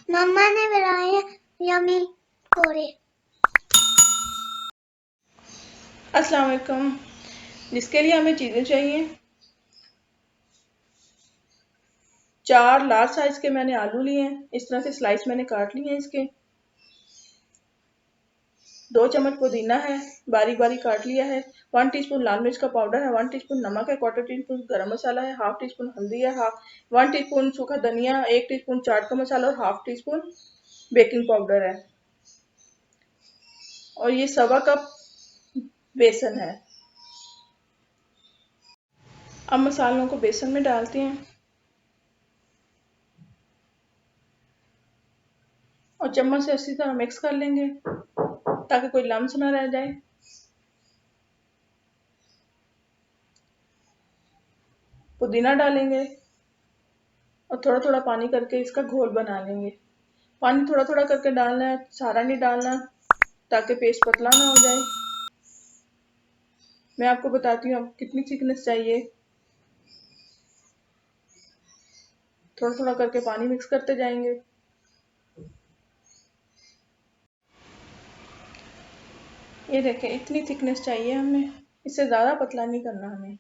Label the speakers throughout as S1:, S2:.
S1: मम्मा ने बनाए यमी पकौड़े।
S2: अस्सलाम वालेकुम। जिसके लिए हमें चीज़ें चाहिए, 4 लार्ज साइज के मैंने आलू लिए हैं, इस तरह से स्लाइस मैंने काट लिए हैं इसके। 2 चम्मच पुदीना है, बारीक बारीक काट लिया है। 1 टीस्पून लाल मिर्च का पाउडर है, 1 टीस्पून नमक है, 1/4 टीस्पून गरम मसाला है, 1/2 टीस्पून हल्दी है, 1 टीस्पून सूखा धनिया, 1 टीस्पून चाट का मसाला और 1/2 टीस्पून बेकिंग पाउडर है। और ये 1/4 कप बेसन है। अब मसालों को बेसन में डालते हैं और चम्मच से अच्छी तरह मिक्स कर लेंगे ताकि कोई लम्स ना रह जाए। पुदीना डालेंगे और थोड़ा थोड़ा पानी करके इसका घोल बना लेंगे। पानी थोड़ा थोड़ा करके डालना है, सारा नहीं डालना, ताकि पेस्ट पतला ना हो जाए। मैं आपको बताती हूँ आपको कितनी थिकनेस चाहिए। थोड़ा थोड़ा करके पानी मिक्स करते जाएंगे। ये देखें, इतनी थिकनेस चाहिए हमें, इससे ज़्यादा पतला नहीं करना हमें।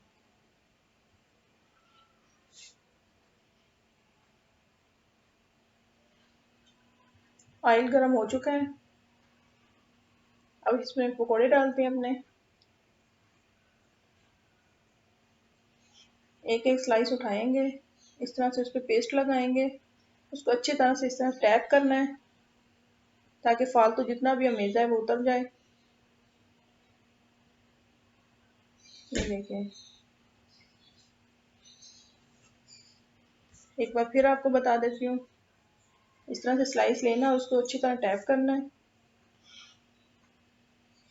S2: ऑयल गर्म हो चुका है, अब इसमें पकोड़े डालते हैं अपने। एक एक स्लाइस उठाएंगे, इस तरह से उस पर पेस्ट लगाएंगे, उसको अच्छी तरह से इस तरह टैप करना है ताकि फालतू जितना भी अमेज़ा है वो उतर जाए। ये देखें, एक बार फिर आपको बता देती हूँ, इस तरह से स्लाइस लेना है, उसको अच्छी तरह टैप करना है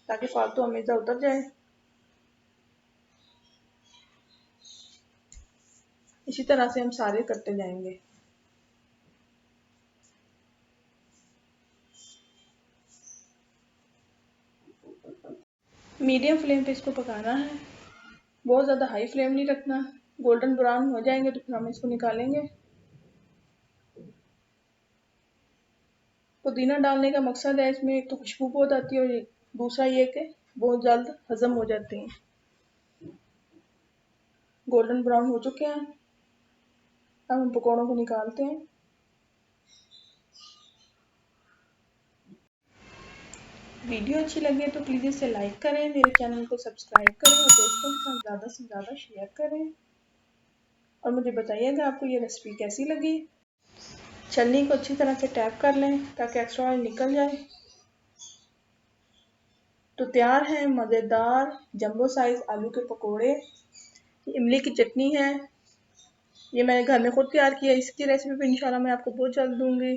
S2: ताकि फालतू अमेज़ा उतर जाए। इसी तरह से हम सारे करते जाएंगे। मीडियम फ्लेम पे इसको पकाना है, बहुत ज़्यादा हाई फ्लेम नहीं रखना। गोल्डन ब्राउन हो जाएंगे तो फिर हम इसको निकालेंगे। पुदीना डालने का मकसद है इसमें, एक तो खुशबू बहुत आती है और दूसरा ये कि बहुत जल्द हजम हो जाते हैं। गोल्डन ब्राउन हो चुके हैं, अब हम पकौड़ों को निकालते हैं। वीडियो अच्छी लगे तो प्लीज़ इसे लाइक करें, मेरे चैनल को सब्सक्राइब करें और दोस्तों के साथ ज़्यादा से ज़्यादा शेयर करें। और मुझे बताइएगा आपको ये रेसिपी कैसी लगी। छलनी को अच्छी तरह से टैप कर लें ताकि एक्स्ट्रा ऑयल निकल जाए। तो तैयार है मज़ेदार जंबो साइज आलू के पकोड़े। इमली की चटनी है, ये मैंने घर में खुद तैयार किया। इसकी रेसिपी भी इंशाल्लाह मैं आपको बहुत जल्द दूंगी।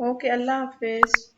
S2: ओके, अल्लाह हाफिज़।